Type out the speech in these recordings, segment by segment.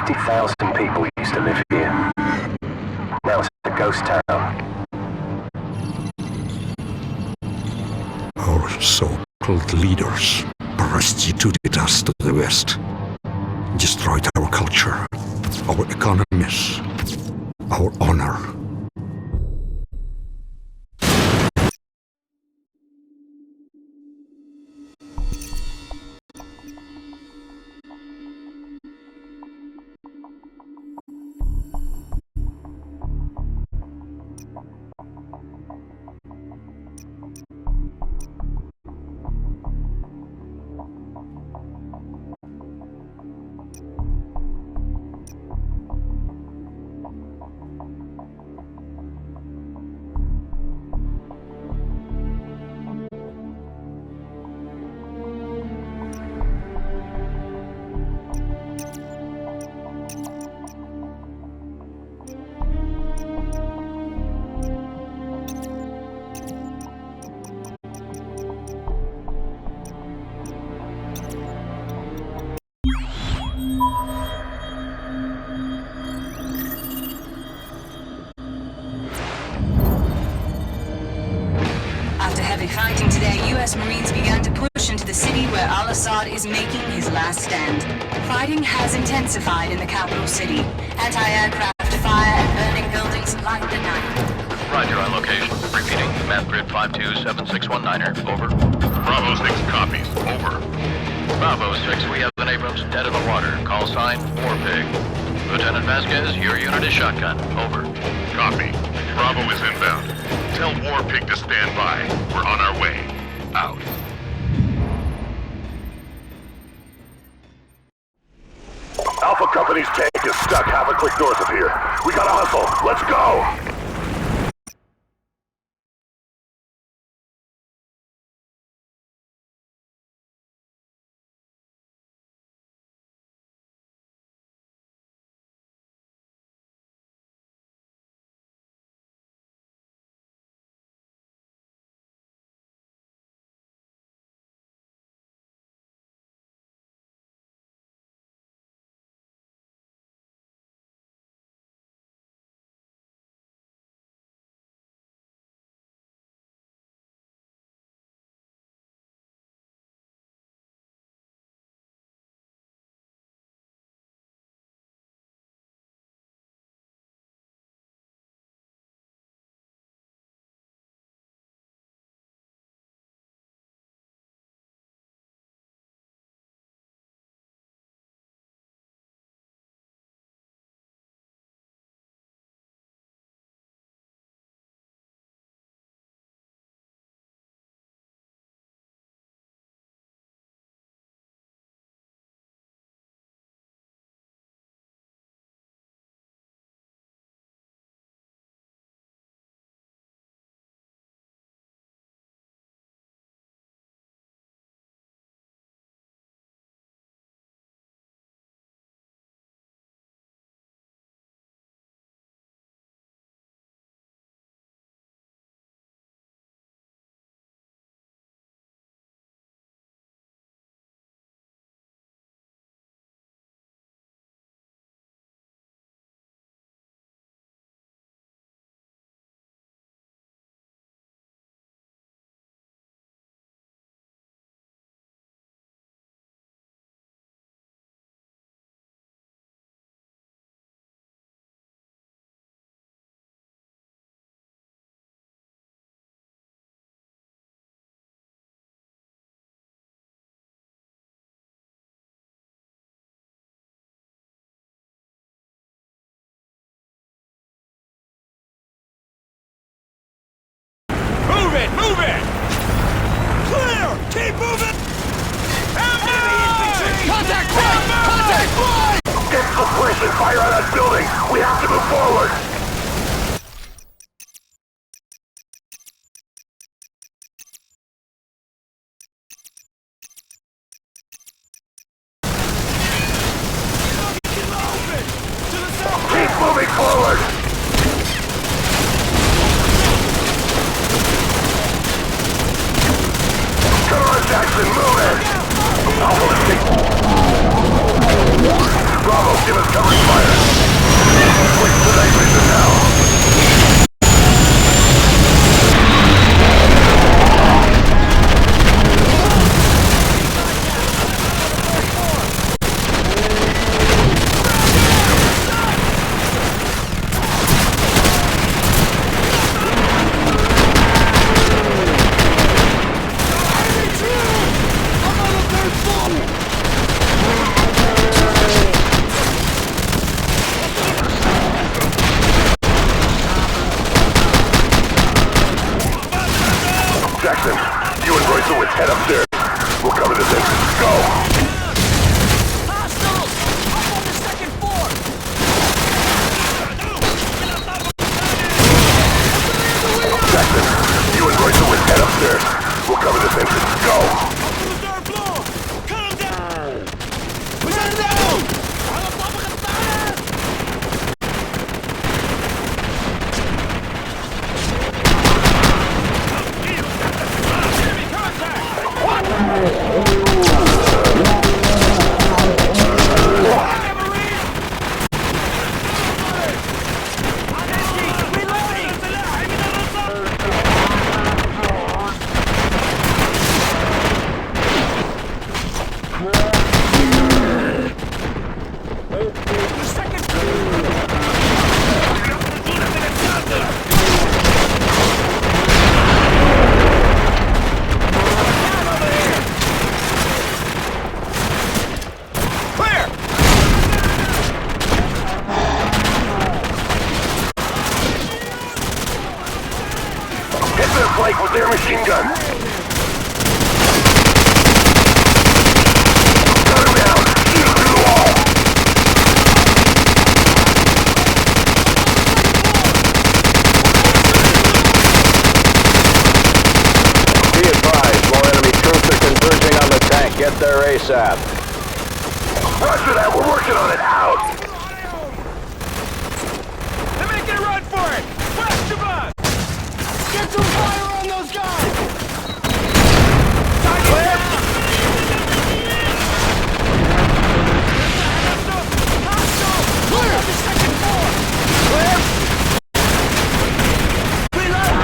60,000 people used to live here. Now it's a ghost town. Our so-called leaders prostituted us to the West, destroyed our culture, our economies, our honor. After heavy fighting today, U.S. Marines began to push into the city where al-Assad is making his last stand. Fighting has intensified in the capital city. Anti-aircraft fire and burning buildings light the night. Roger on location. Repeating, map grid 527619er, over. Bravo 6 copies, over. Bravo 6, we have an Abrams dead in the water. Call sign, War Pig. Lieutenant Vasquez, your unit is shotgun, over. Copy. Bravo is inbound. Tell War Pig to stand by. We're on our way. Out. Alpha Company's tank is stuck half a click north of here. We gotta hustle. Let's go! Move it! Clear! Keep moving! Enemy infantry! Contact point! Contact point! Get suppression fire on that building! We have to move forward! Keep moving forward! Come on, Jackson, move it! Alpha, let's take... Bravo, give us cover. Jackson, you and Royce head upstairs. We'll cover this entrance. Go! Hostiles! Up on the second floor! Jackson, you and Royce head upstairs. We'll cover this entrance. Go! Up on the third floor! Cut him down! Push him down! Hit their flank with their machine gun. Gun him down. Shoot through the wall. Be advised, more enemy troops are converging on the tank. Get there ASAP. Roger that. We're working on it. Out. They're making a run for it! Blast your butt! Get some fire on those guys! Target down! Hostile! Clear! The second floor! Clear! Reload!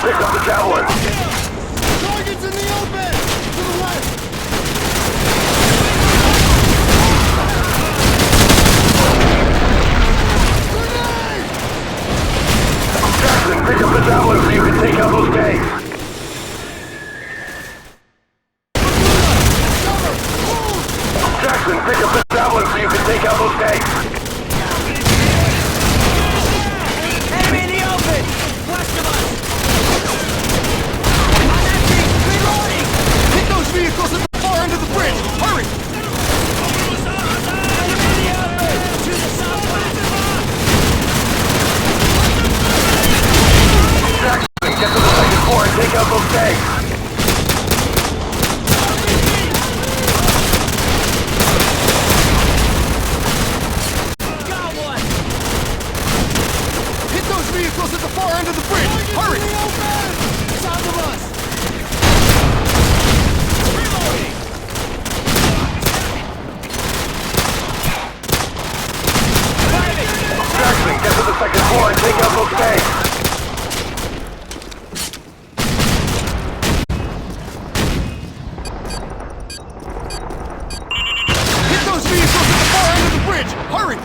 Pick up the javelin. Targets in the open! To the west! Jackson, pick up the javelin so you can take out those tanks. Jackson, pick up the javelin so you can take out those tanks. Enemy in the open! West of us! On that thing! Reloading! Hit those vehicles at the far end of the bridge! Hurry! Enemy in the open! To the southwest! Jackson, get to the second floor and take out those tanks. Got one! Hit those vehicles at the far end of the bridge! Hurry! South of us! Reloading! Jackson, get to the second floor and take out those tanks. Hit those vehicles at the far end of the bridge! Hurry!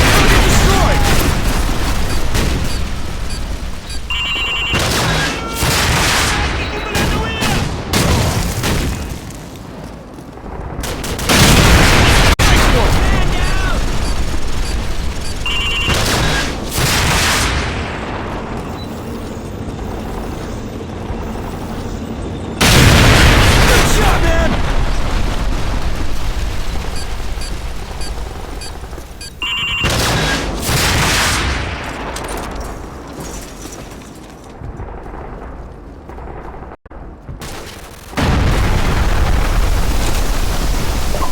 Target destroyed! Nice one! Man down! Good shot, man!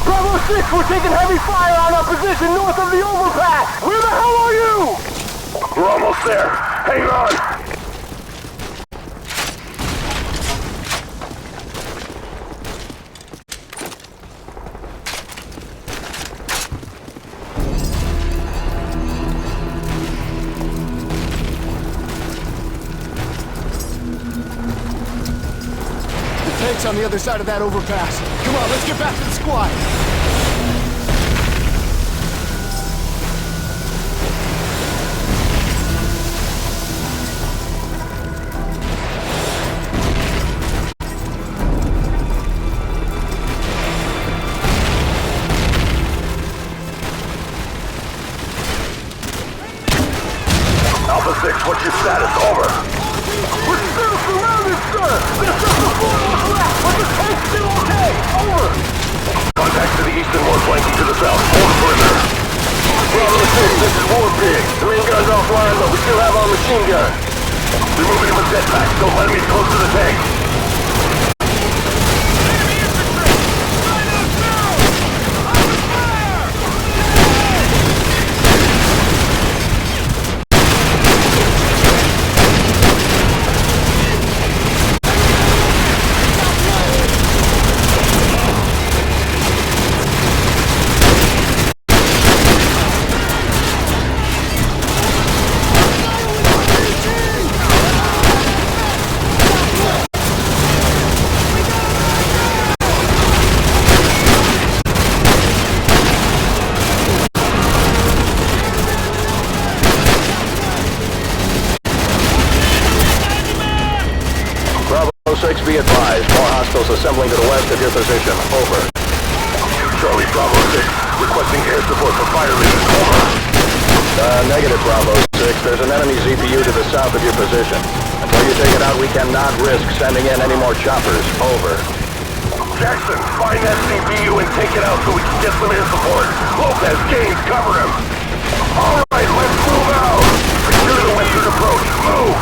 Bravo 6, we're taking heavy fire on our position north of the overpass. Where the hell are you? We're almost there. Hang on. The tank's on the other side of that overpass. Come on, let's get back to the squad. Alpha 6, what's your status? Over. We're still surrounded, sir! There's just a four of us left, but the tank's still okay! Over! Contact to the east and one flanking to the south. Hold the perimeter. Bravo 6, this is War Pig. The main gun's offline, but we still have our machine gun. They're moving him with jetpacks. Don't let him get close to the tank. Be advised, more hostiles assembling to the west of your position. Over. Charlie, Bravo 6, requesting air support for fire leaders. Over. Negative, Bravo 6. There's an enemy ZPU to the south of your position. Until you take it out, we cannot risk sending in any more choppers. Over. Jackson, find that ZPU and take it out so we can get some air support. Lopez, Gaines, cover him. All right, let's move out. Secure the western approach. Move.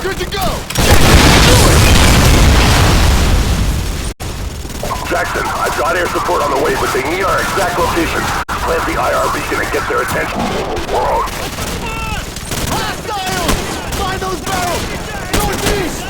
Good to go! Jackson, I've got air support on the way, but they need our exact location. Plant the IR beacon and get their attention. Whoa. Hostiles! Find those barrels! Northeast!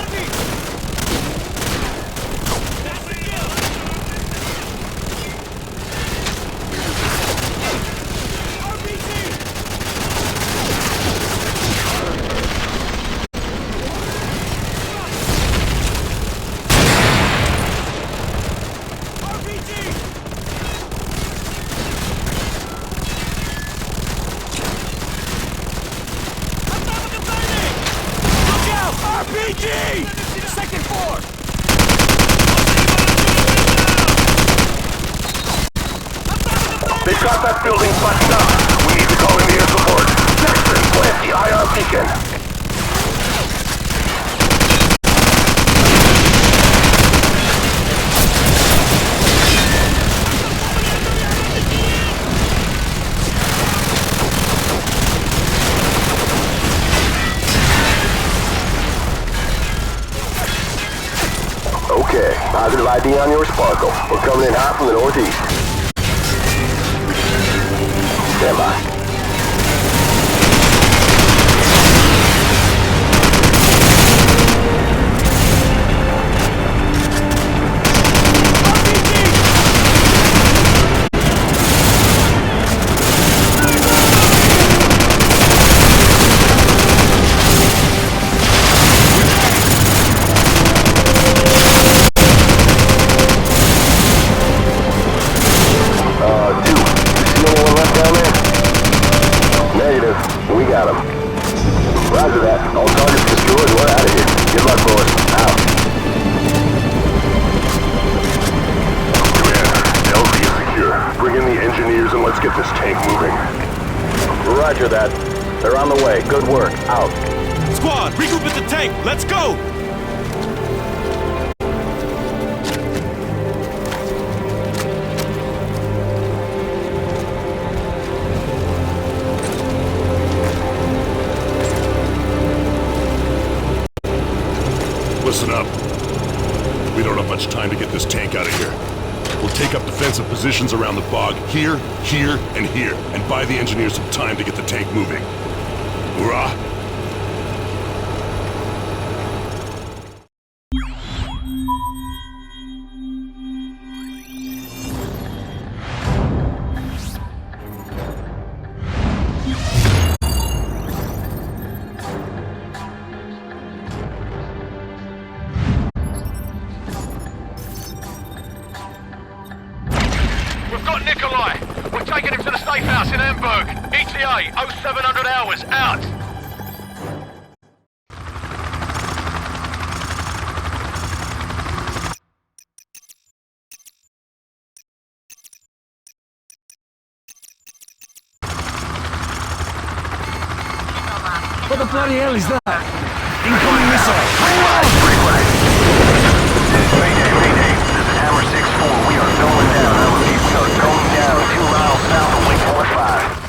RPG! Second floor! They've got that building buttoned up. We need to call in the air support. Jackson, plant the IR beacon. Okay, positive ID on your Sparkle. We're coming in hot from the northeast. Stand by. Roger that. All targets destroyed. We're out of here. Good luck, boys. Out. Commander, LZ is secure. Bring in the engineers and let's get this tank moving. Roger that. They're on the way. Good work. Out. Squad, regroup at the tank! Let's go! Listen up. We don't have much time to get this tank out of here. We'll take up defensive positions around the bog, here, here, and here, and buy the engineers some time to get the tank moving. Hoorah! We've got Nikolai. We're taking him to the safe house in Hamburg. ETA 0700 hours. Out. What the bloody hell is that? Incoming missile! Hang on! Mayday, mayday. This is Hammer 6-4. We are going down. I repeat, we are going down 2 miles south of Waypoint 5.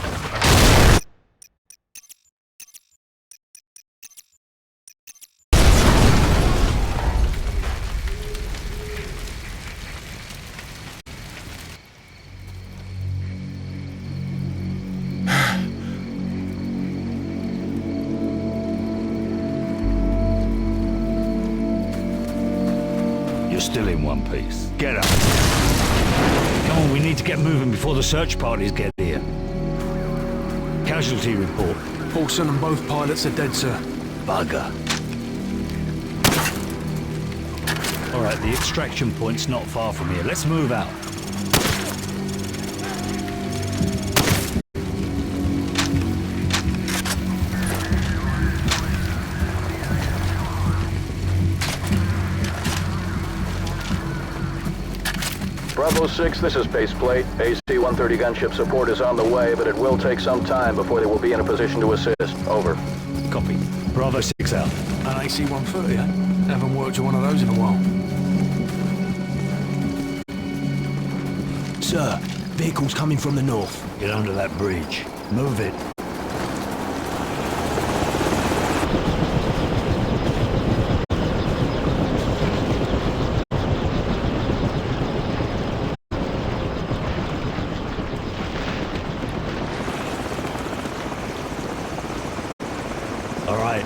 You're still in one piece. Get up. Come on, we need to get moving before the search parties get here. Casualty report. Paulson and both pilots are dead, sir. Bugger. All right, the extraction point's not far from here. Let's move out. Bravo 6, this is Baseplate. AC-130 gunship support is on the way, but it will take some time before they will be in a position to assist. Over. Copy. Bravo 6 out. An AC-130, eh? Haven't worked with one of those in a while. Sir, vehicle's coming from the north. Get under that bridge. Move it.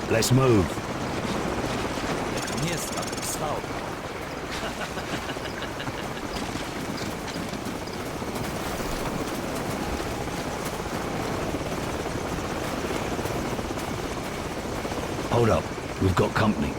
Let's move. Hold up. We've got company.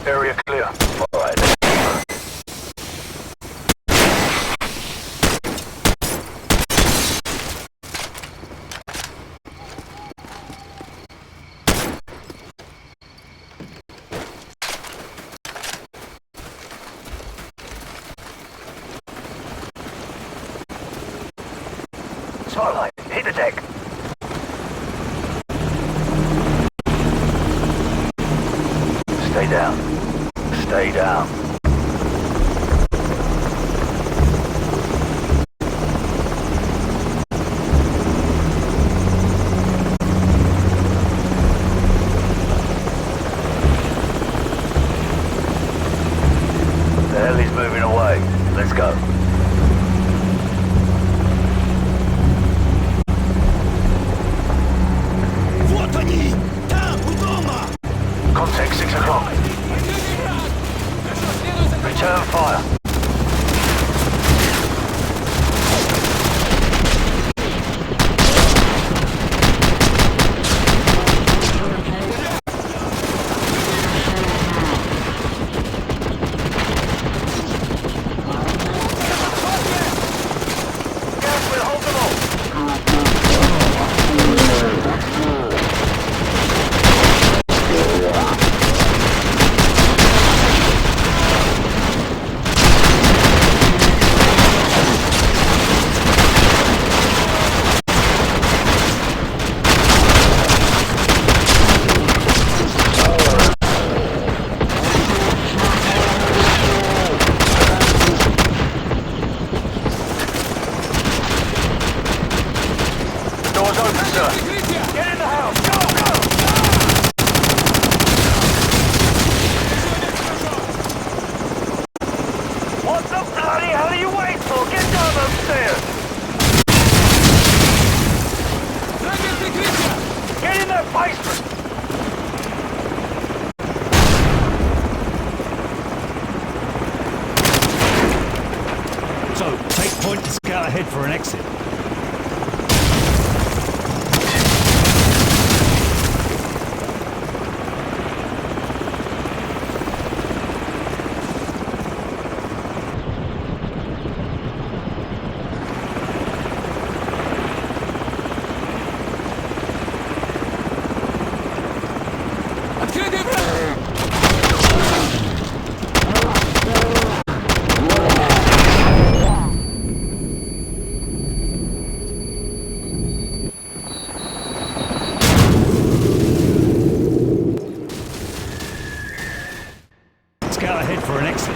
Area clear. All right. Spotlight, hit the deck. Stay down. Stay down. The hell is moving away. Let's go. Вот они! Там, у дома! Contact 6 o'clock. Return fire. Gas will hold them all. Doors open, sir. Get in the house. Go, go, go! What the bloody hell are you waiting for? Get down those stairs. Get in that basement. So, take point and scout ahead for an exit. Scout ahead for an exit.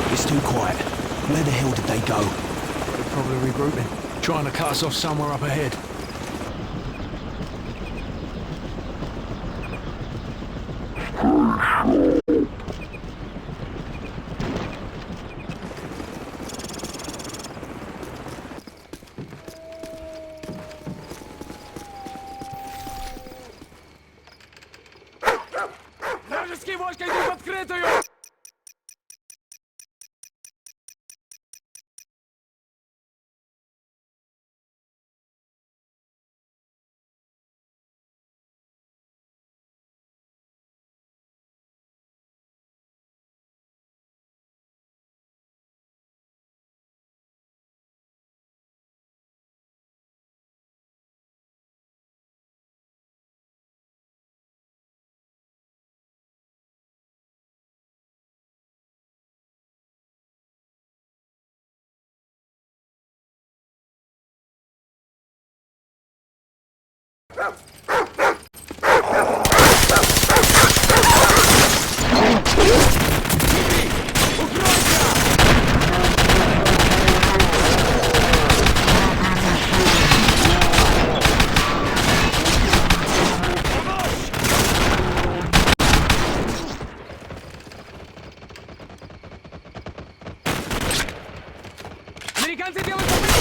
It's too quiet. Where the hell did they go? They're probably regrouping. Trying to cut us off somewhere up ahead. Вражеские войска идут в открытую! Американцы делают попытку!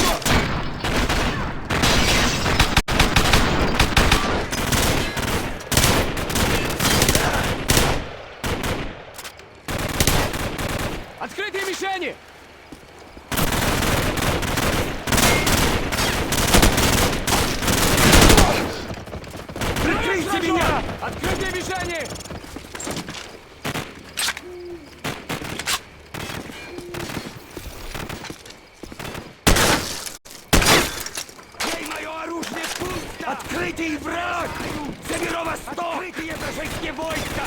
Открытые мишени! Прикройте меня! Открытые мишени! Открытый враг! Заберу восток! Открытые вражеские войска!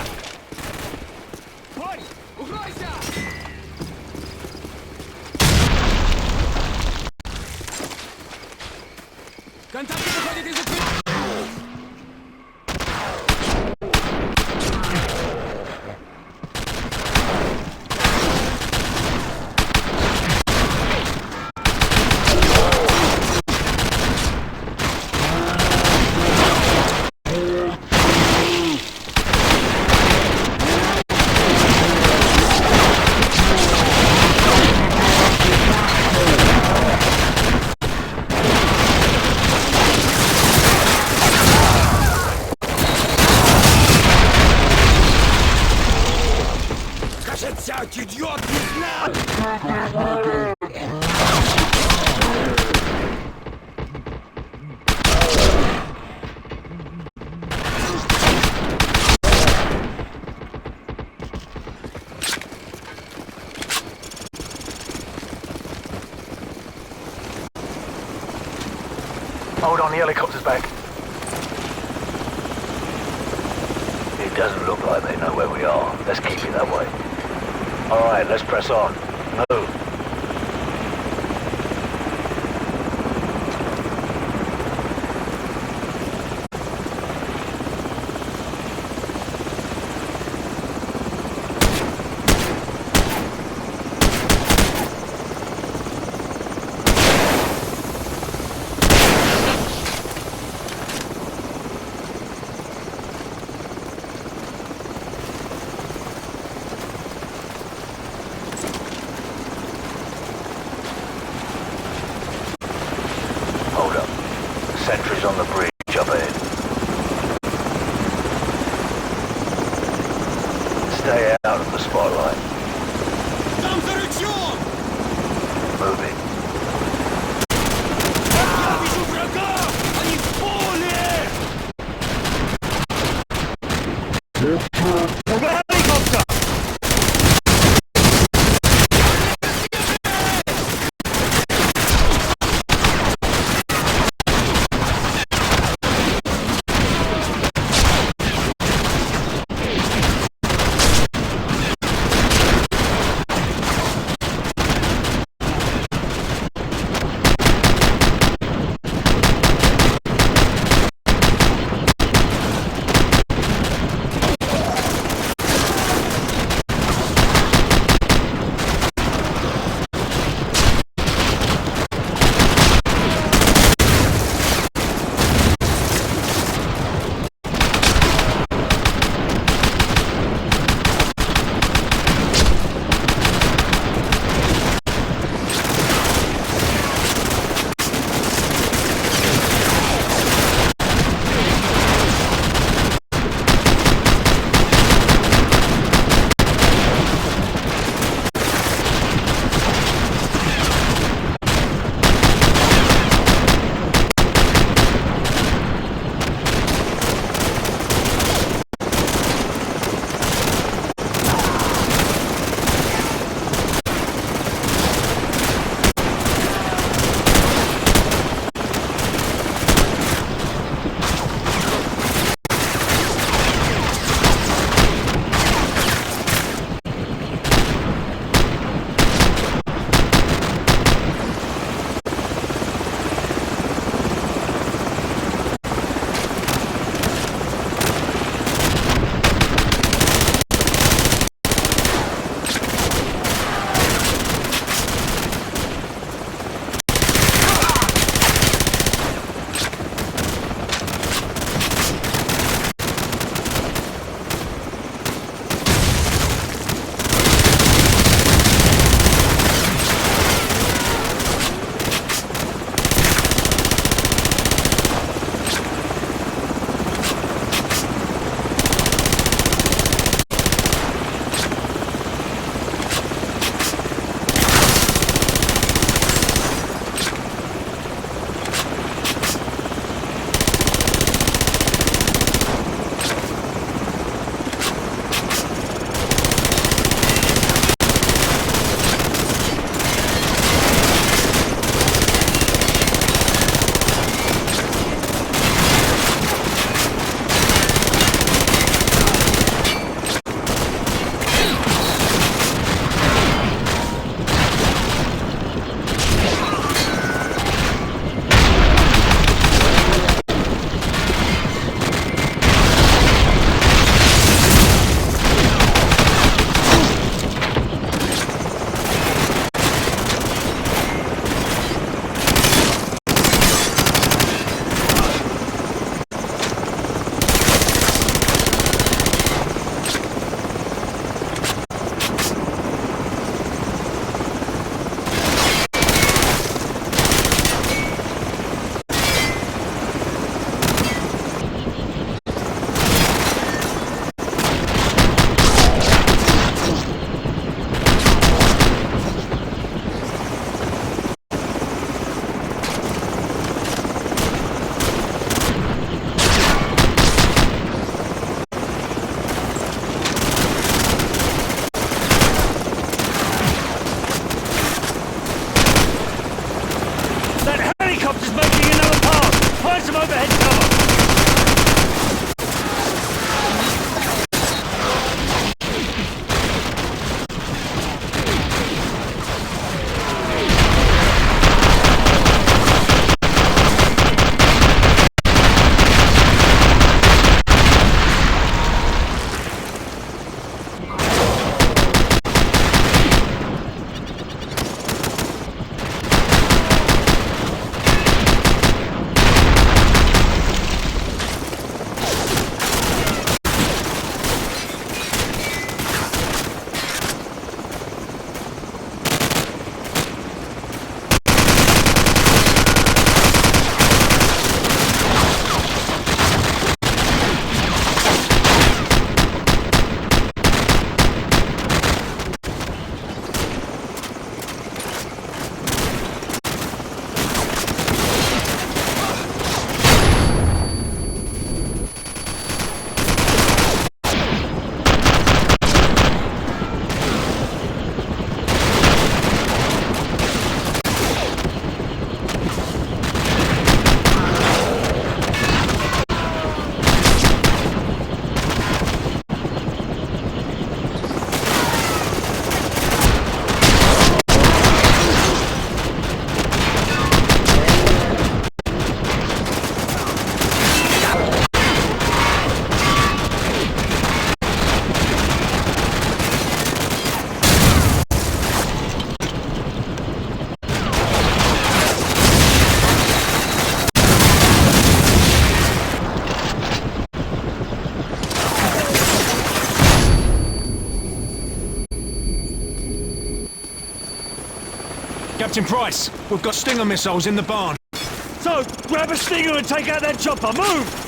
Бой! Укройся! Контакты выходят из укрытия! Идиот, не знаю! Hold on, the helicopter's back. It doesn't look like they know where we are. Let's keep it that way. Alright, let's press on. Move. Sentries on the bridge up ahead. Stay out of the spotlight. Там за рычагом! Move it. Я вижу врага! Они в поле! Helicopter! Captain Price, we've got Stinger missiles in the barn. So, grab a Stinger and take out that chopper. Move!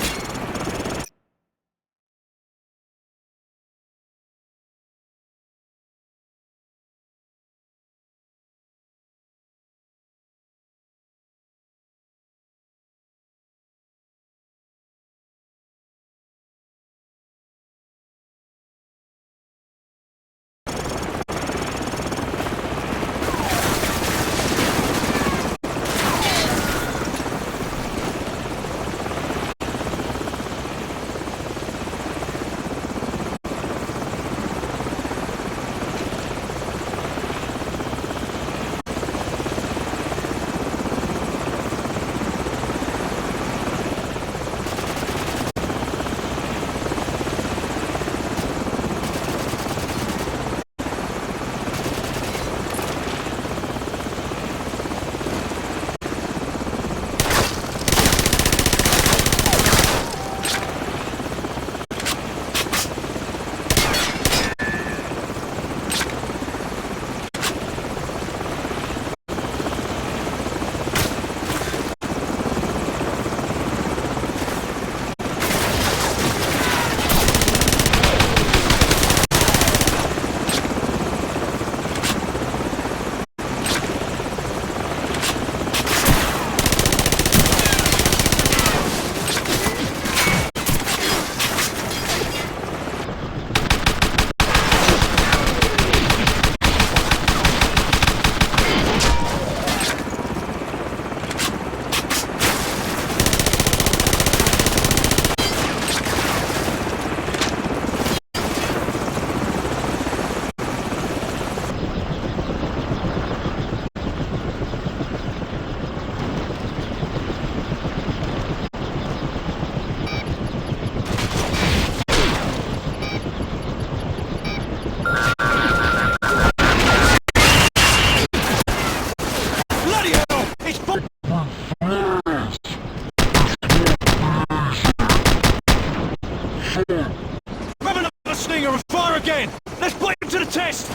Grab another Stinger and fire again! Let's put him to the test!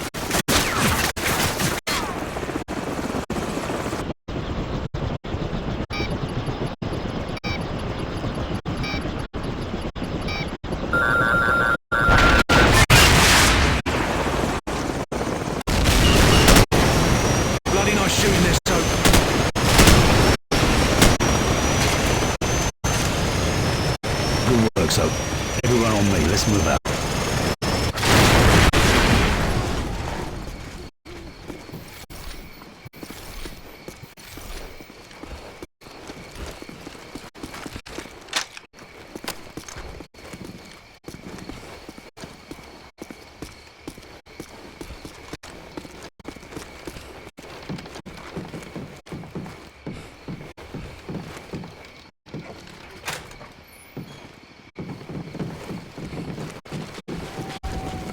Bloody nice shooting this, so... Good work, so. Everyone on me, let's move out.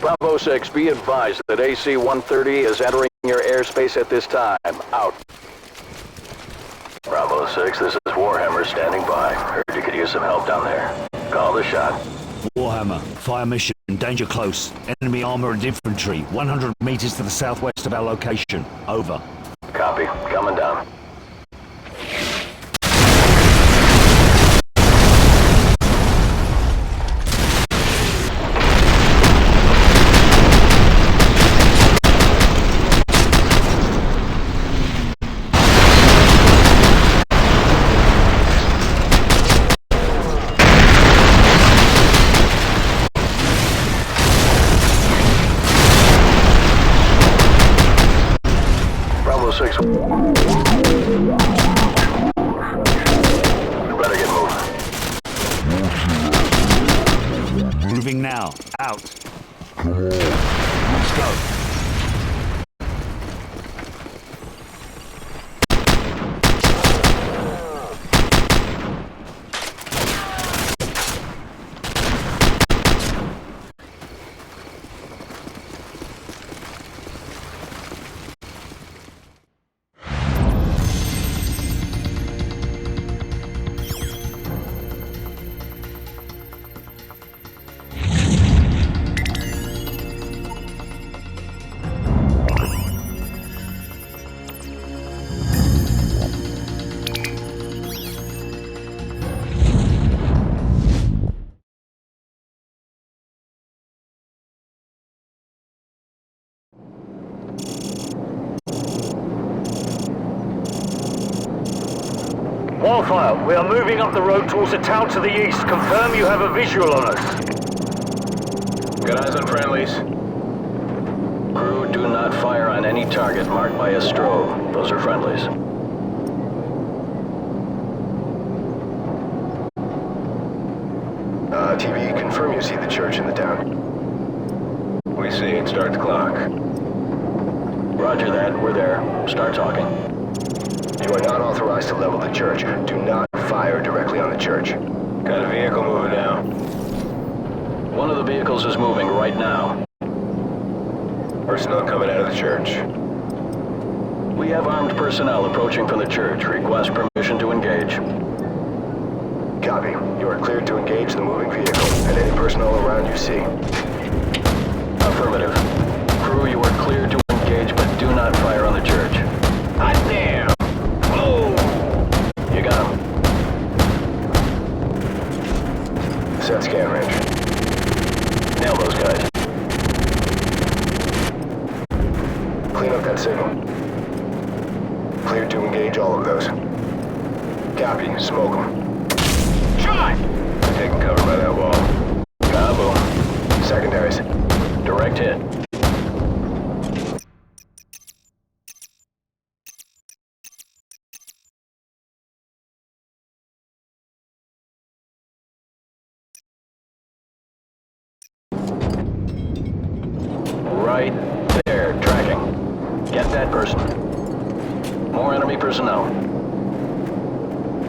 Bravo 6, be advised that AC-130 is entering your airspace at this time. Out. Bravo 6, this is Warhammer standing by. Heard you could use some help down there. Call the shot. Warhammer, fire mission, danger close. Enemy armor and infantry, 100 meters to the southwest of our location. Over. Copy. Coming down. Bravo 6. You better get moving. Moving now. Out. Come on. Let's go. Wildfire, we are moving up the road towards a town to the east. Confirm you have a visual on us. Good eyes on friendlies. Crew, do not fire on any target marked by a strobe. Those are friendlies. TV, confirm you see the church in the town. We see it. Start the clock. Roger that. We're there. Start talking. You are not authorized to level the church. Do not fire directly on the church. Got a vehicle moving now. One of the vehicles is moving right now. Personnel coming out of the church. We have armed personnel approaching from the church. Request permission to engage. Copy. You are cleared to engage the moving vehicle and any personnel around you see. Affirmative. Crew, you are cleared to engage, but do not fire on the church. Hot damn! Oh! You got him. Set scan range. Nail those guys. Clean up that signal. Cleared to engage all of those. Copy. Smoke them. Shot! Taking cover by that wall. Kaboom. Secondaries. Direct hit. Right there, tracking. Get that person. More enemy personnel.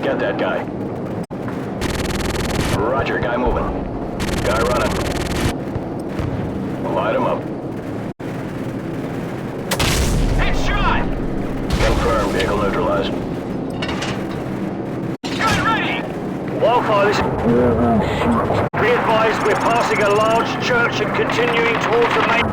Get that guy. Roger, guy moving. Guy running. Light him up. Headshot! Confirmed, vehicle neutralized. Gun ready! Wildfire, this is... Be advised, we're passing a large church and continuing towards the main...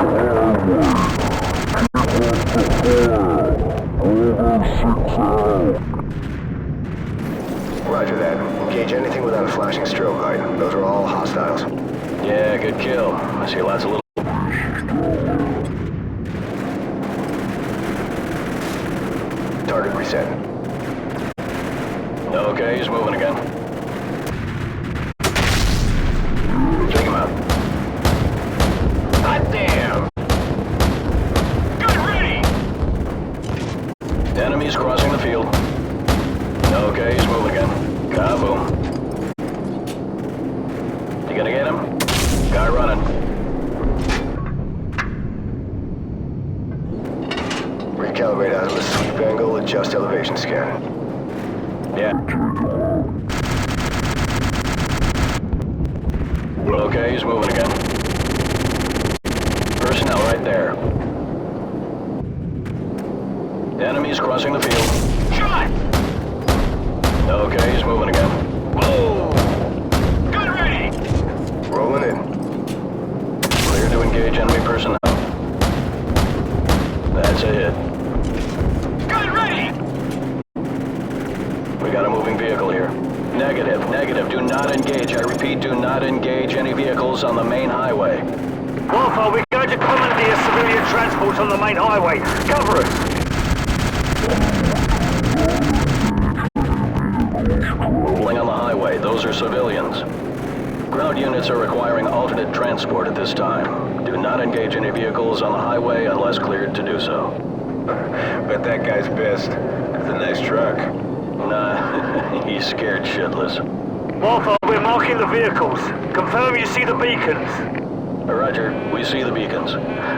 Roger that. Engage anything without a flashing strobe light. Those are all hostiles. Yeah, good kill. I see lots of little... Target reset. Okay, he's moving again. Take him out. Hot damn! Gun ready! Enemies crossing the field. Okay, he's moving again. Kaboom. You gonna get him? Guy running. Recalibrate out of the sweep angle, adjust elevation scan. Yeah. Okay, he's moving again. Personnel right there. Enemies crossing the field. Shot! Okay, he's moving again. Whoa! Gun ready! Rolling in. Clear to engage enemy personnel. That's a hit. Gun ready! We got a moving vehicle here. Negative, negative. Do not engage. I repeat, do not engage any vehicles on the main highway. Wildfire, we're going to commandeer civilian transport on the main highway. Cover us! Rolling on the highway, those are civilians. Ground units are requiring alternate transport at this time. Do not engage any vehicles on the highway unless cleared to do so. Bet that guy's pissed. That's a nice truck. Nah, he's scared shitless. Wildfire, we're marking the vehicles. Confirm you see the beacons. Roger, we see the beacons.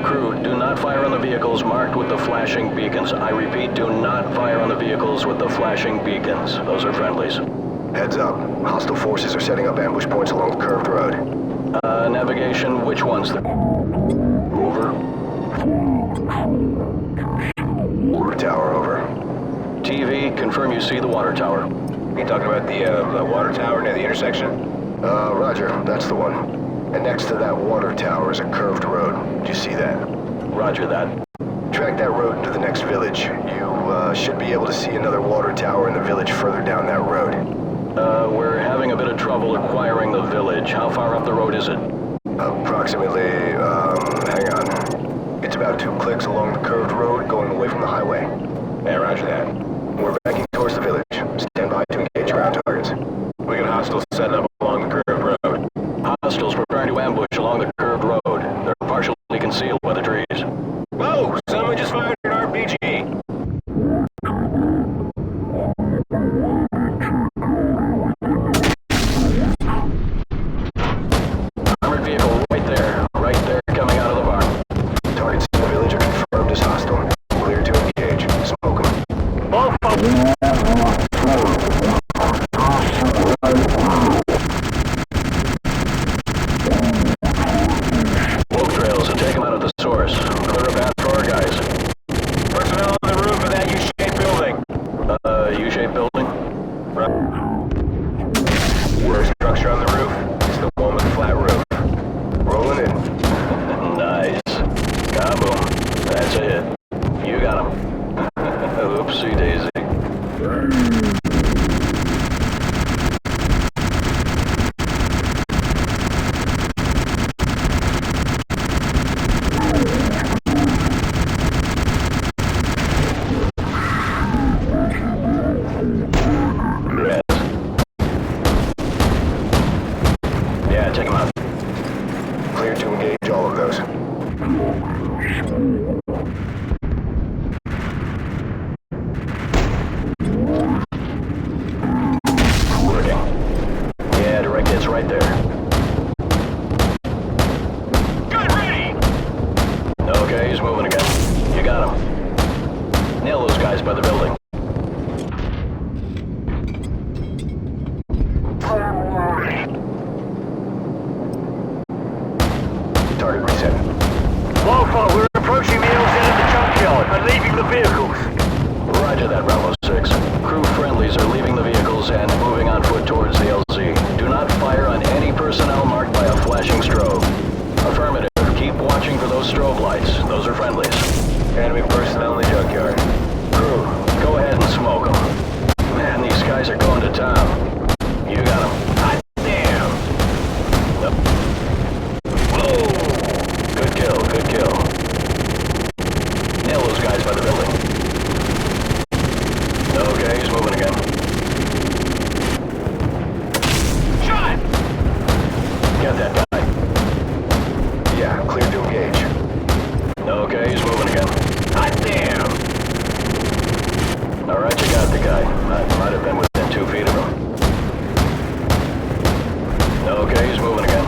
Crew, do not fire on the vehicles marked with the flashing beacons. I repeat, do not fire on the vehicles with the flashing beacons. Those are friendlies. Heads up. Hostile forces are setting up ambush points along the curved road. Navigation, which one's the... Over. Water tower over. TV, confirm you see the water tower. You talking about the water tower near the intersection? Roger. That's the one. And next to that water tower is a curved road. Do you see that? Roger that. Track that road into the next village. You should be able to see another water tower in the village further down that road. We're having a bit of trouble acquiring the village. How far up the road is it? Approximately, hang on. It's about 2 clicks along the curved road going away from the highway. Yeah, roger that. We're backing towards the village. Stand by to engage. got him. Nail those guys by the building. Target reset. Wildfire, we're approaching the LZ at the junkyard and leaving the vehicles. Roger that, Bravo 6. Crew friendlies are leaving the vehicles and moving on foot towards the LZ. Do not fire on any personnel marked by a flashing strobe. Affirmative. Keep watching for those strobe lights. Those are friendlies. Enemy personnel in the junkyard. Crew, go ahead and smoke them. Man, these guys are going to town. You got them. Hot damn! Nope. Whoa! Good kill, good kill. Nail those guys by the building. Okay, he's moving again. Shot! Get that guy. Yeah, clear to engage. Okay, he's moving again. Hot damn! Alright, you got the guy. I might have been within 2 feet of him. Okay, he's moving again.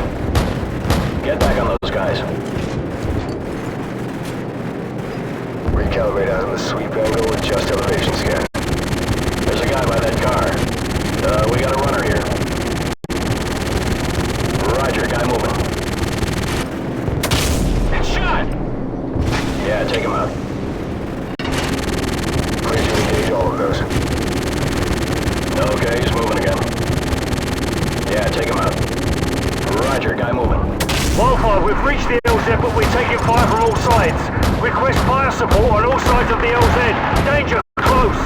Get back on those guys. Recalibrate out on the sweep angle, adjust elevation scan. There's a guy by that car. We got a runner here. Roger, guy moving. Shot! Yeah, take him out. Clear to engage all of those. Okay, he's moving again. Yeah, take him out. Roger, guy moving. Wildfire, we've reached the LZ, but we're taking fire from all sides. Request fire support on all sides of the LZ. Danger, close!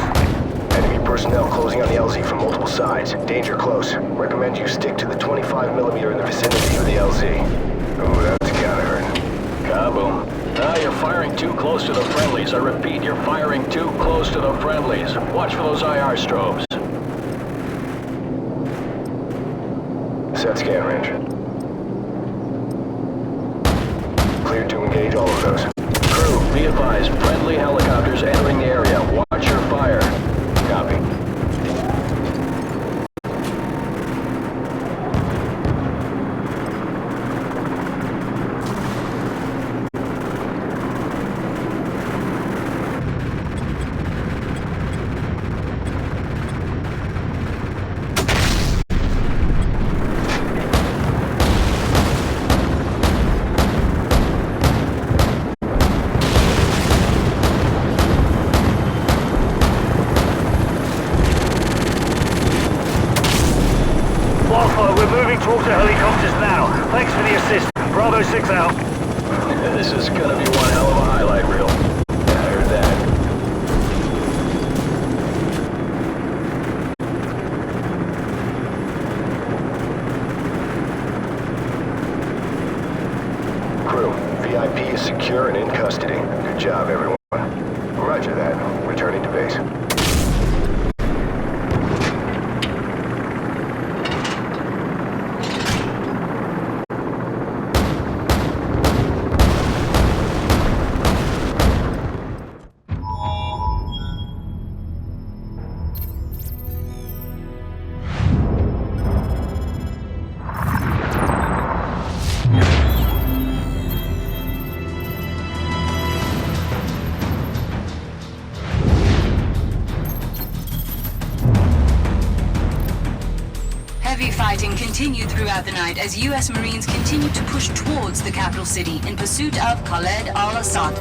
Enemy personnel closing on the LZ from multiple sides. Danger close. Recommend you stick to the 25mm in the vicinity of the LZ. Oh, that's gotta hurt. Kaboom. Ah, you're firing too close to the friendlies. I repeat, you're firing too close to the friendlies. Watch for those IR strobes. Set scan range. Cleared to engage all of those. Crew, be advised, friendly helicopters entering the area. Watch your fire. Copy. Wildfire, we're moving towards the helicopters now. Thanks for the assist. Bravo 6 out. This is gonna be one hell of a highlight reel. Yeah, I heard that. Crew, VIP is secure and in custody. Good job, everyone. Roger that. Returning to base. Heavy fighting continued throughout the night as U.S. Marines continued to push towards the capital city in pursuit of Khaled al-Assad.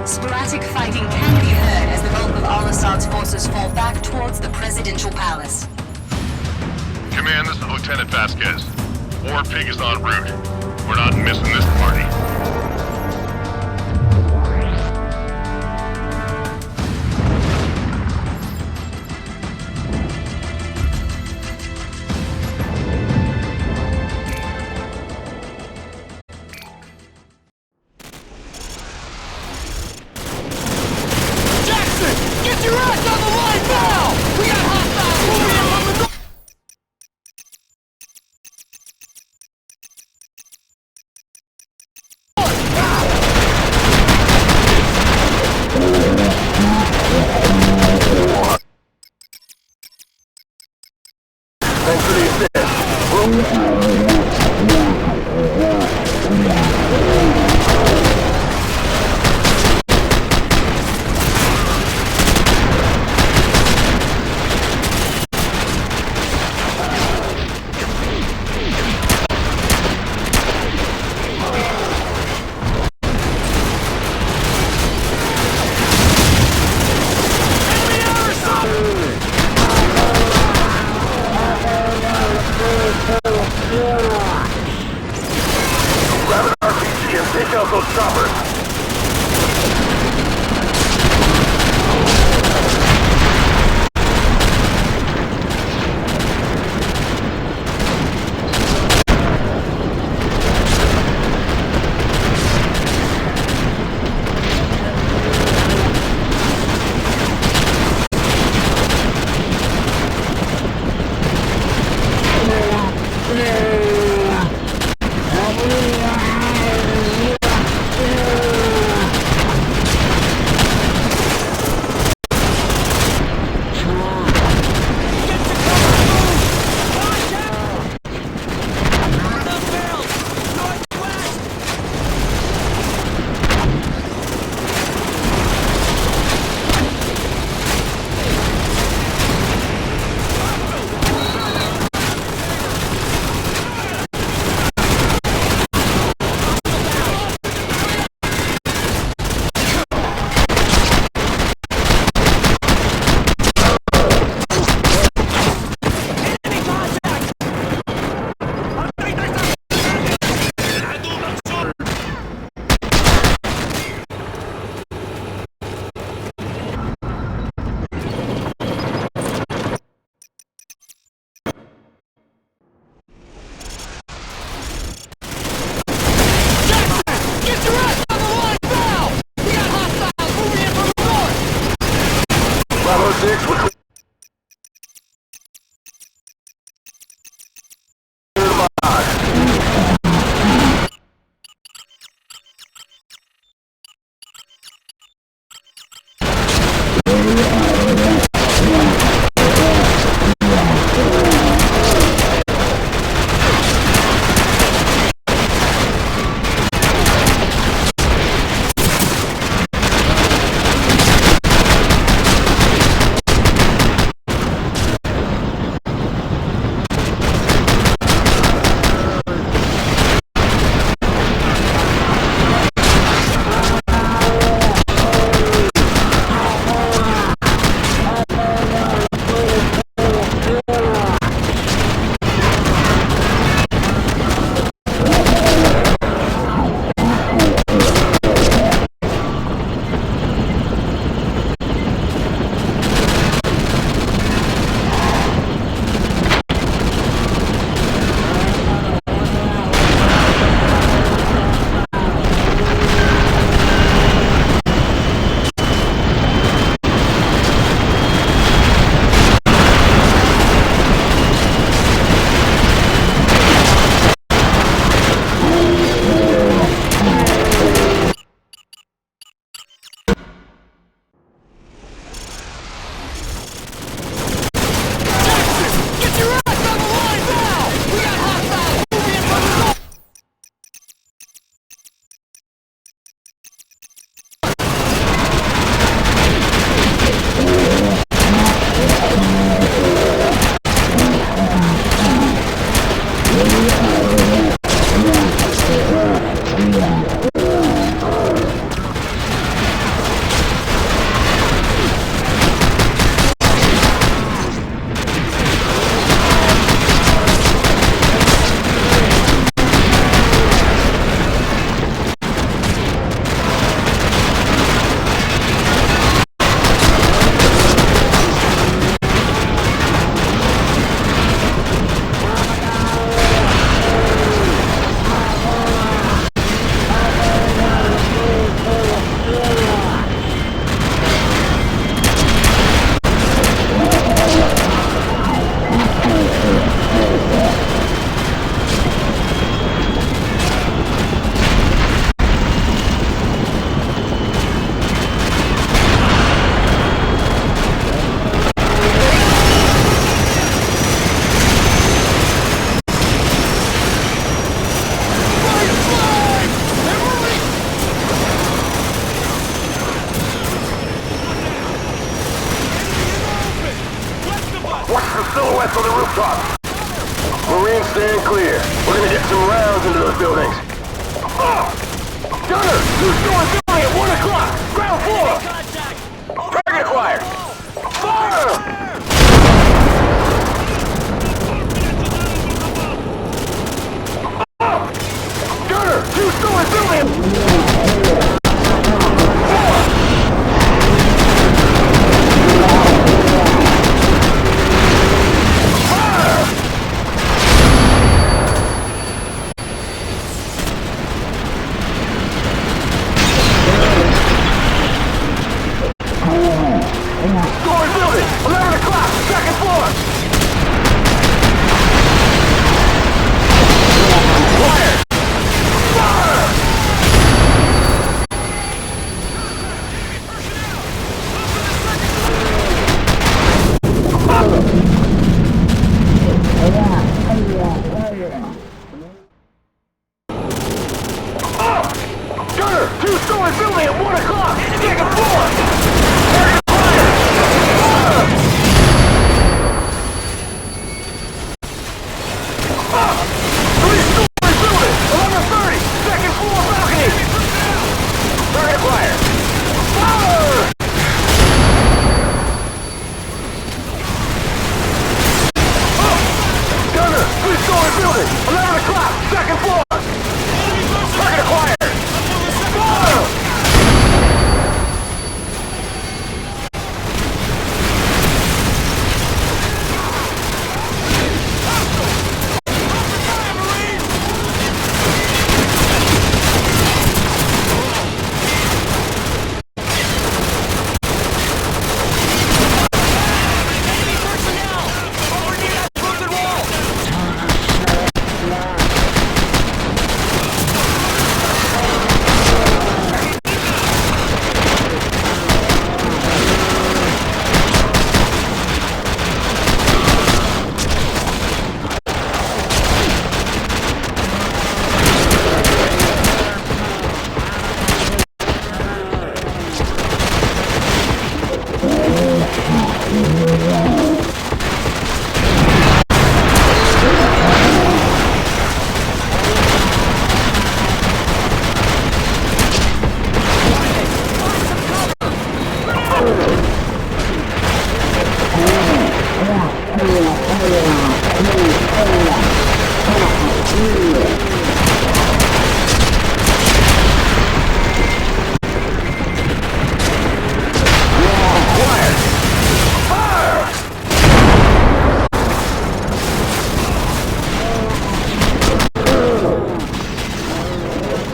Sporadic fighting can be heard as the bulk of al-Assad's forces fall back towards the presidential palace. Command, this is Lieutenant Vasquez. War Pig is en route. We're not missing this party. Get your ass on the line now! We got hostiles moving in from the north! Thanks for the assist. Bravo 6, we're clear. Silhouettes on the rooftop. Marines stand clear. We're gonna get some rounds into those buildings. Gunner! Two-story building at 1 o'clock! Ground floor! Target acquired! Fire! Gunner! Two-story building!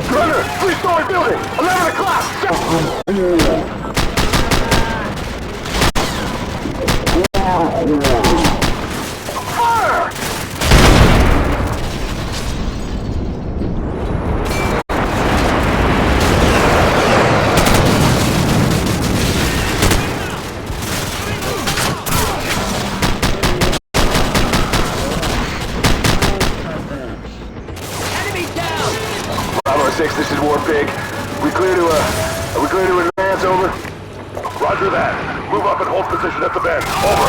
Runner, three-story building, 11 o'clock! Fire! Bravo 6, this is War Pig. We clear to advance, over? Roger that. Move up and hold position at the bend. Over.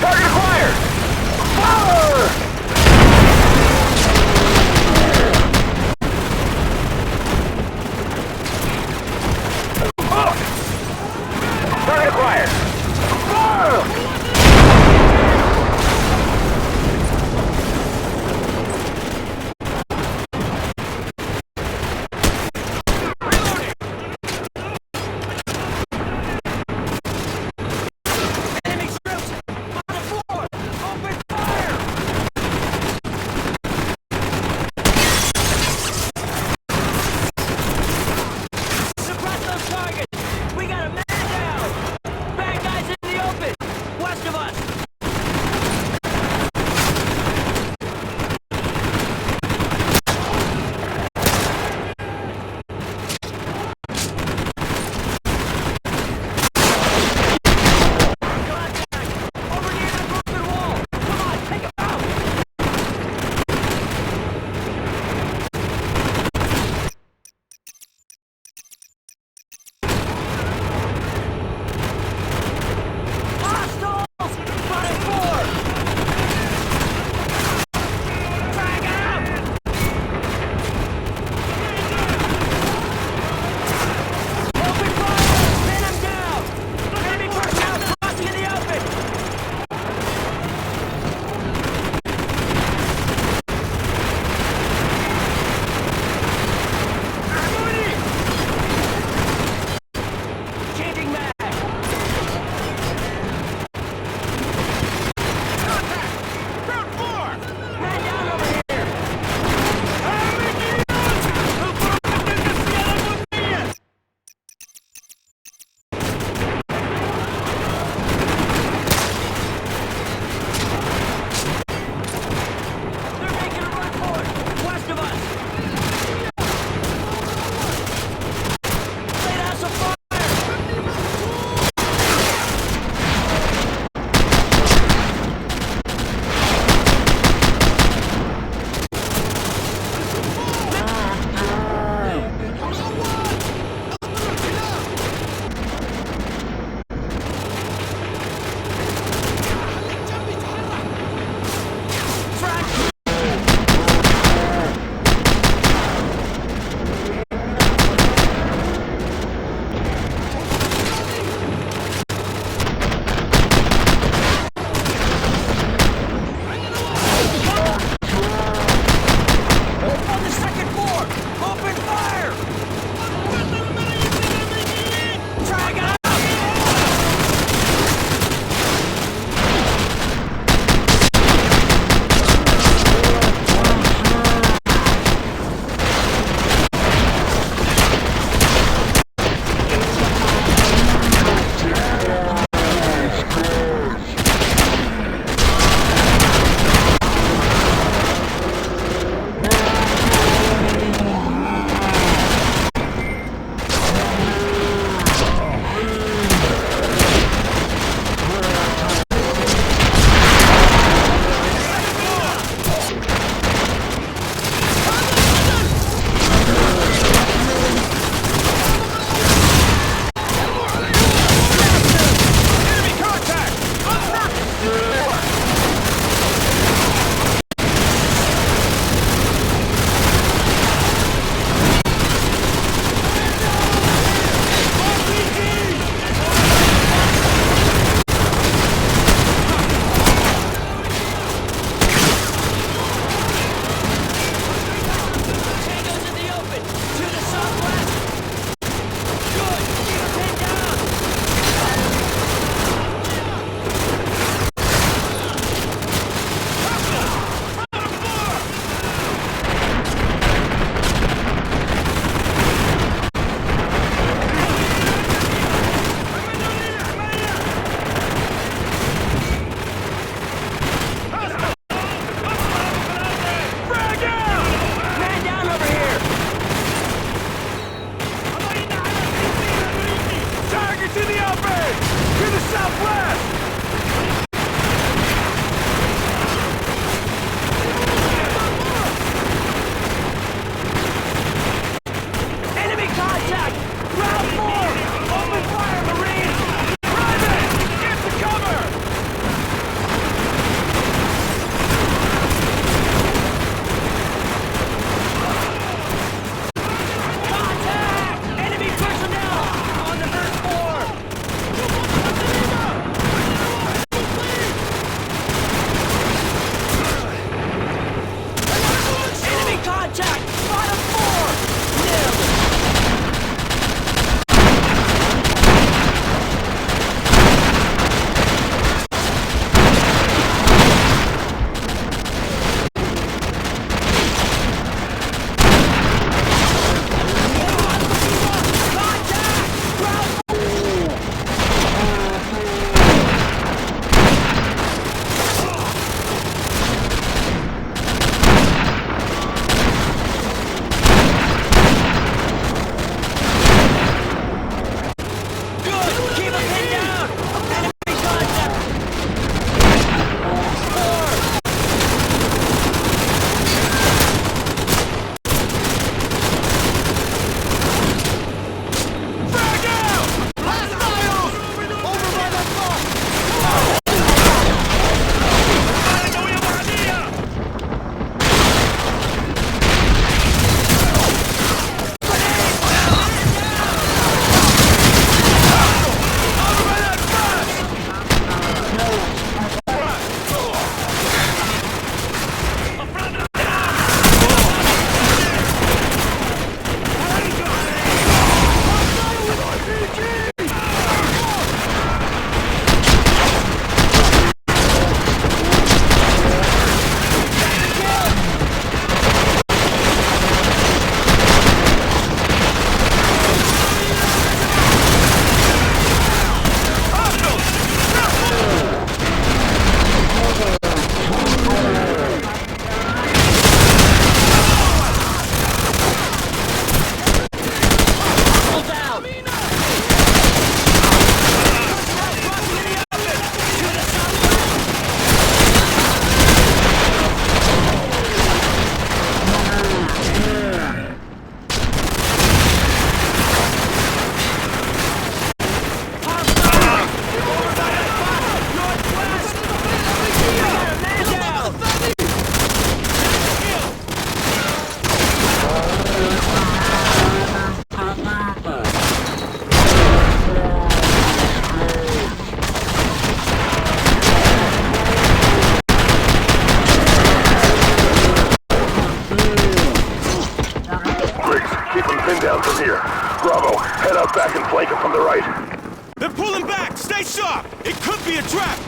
Target acquired! Fire! here. Bravo, head up back and flank him from the right. They're pulling back! Stay sharp! It could be a trap!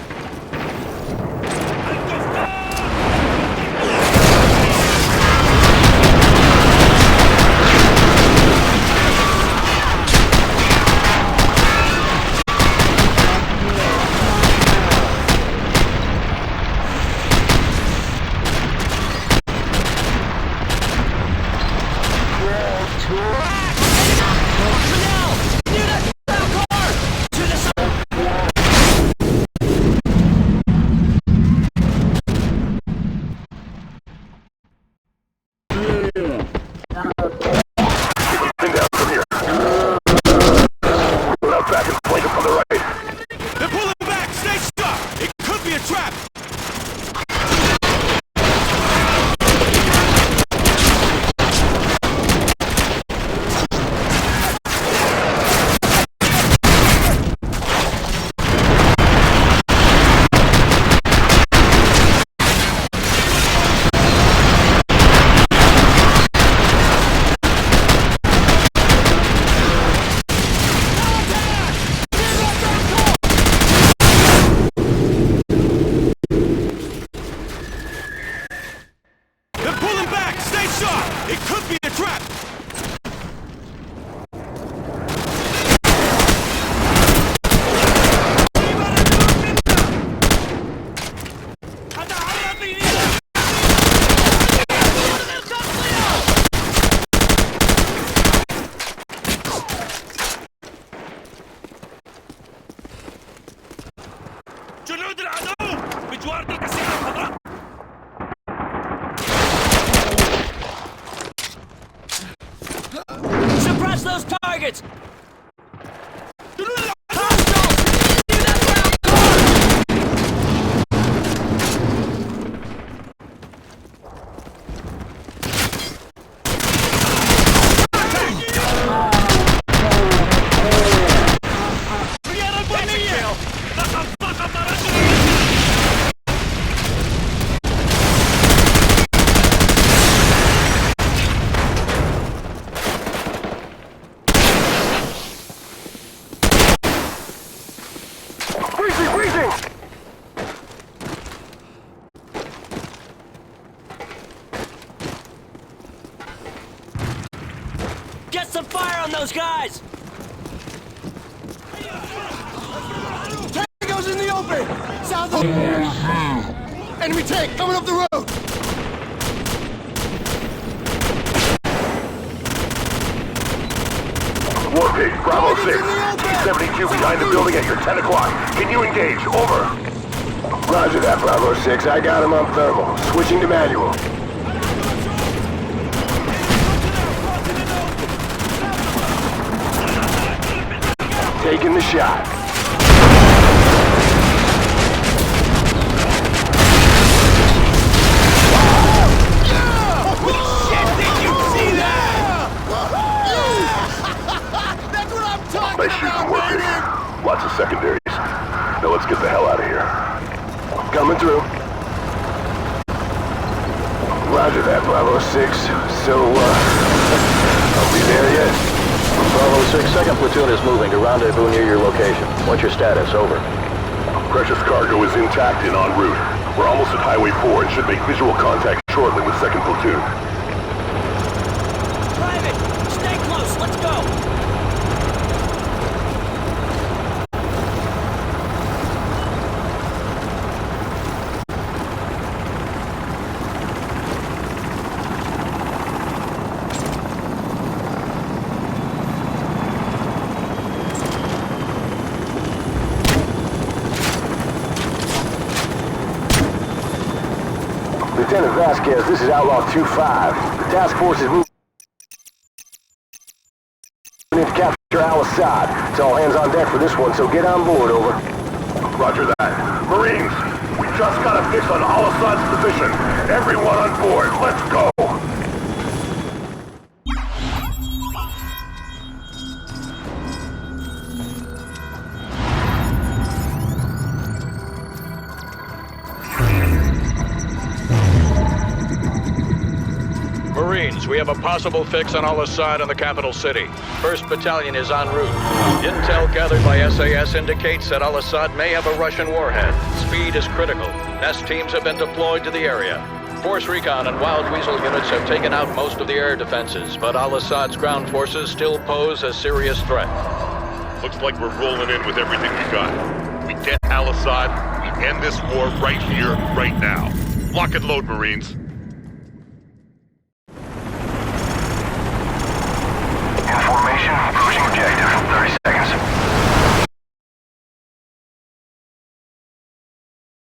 Suppress those targets! Get some fire on those guys! Tango's in the open! South of... Enemy tank coming up the road! Warpig, Bravo 6. T-72 behind the building at your 10 o'clock. Can you engage? Over. Roger that, Bravo 6. I got him on thermal. Switching to manual. Taking the shot. Nice shooting, Warpig. Lots of secondaries. Now let's get the hell out of here. Coming through. Roger that, Bravo 6. So, are we there yet? Bravo 6, 2nd platoon is moving to rendezvous near your location. What's your status? Over. Precious cargo is intact and en route. We're almost at Highway 4 and should make visual contact shortly with 2nd platoon. Private, stay close, let's go! Lieutenant Vasquez, this is Outlaw 2-5. The task force is moving in to capture Al-Assad. It's all hands on deck for this one, so get on board, over. Roger that. Marines, we just got a fix on Al-Assad's position. Everyone on board, let's go! Marines, Marines, we have a possible fix on Al-Assad in the capital city. 1st Battalion is en route. Intel gathered by SAS indicates that Al-Assad may have a Russian warhead. Speed is critical. Nest teams have been deployed to the area. Force Recon and Wild Weasel units have taken out most of the air defenses, but Al-Assad's ground forces still pose a serious threat. Looks like we're rolling in with everything we got. We get Al-Assad, we end this war right here, right now. Lock and load, Marines.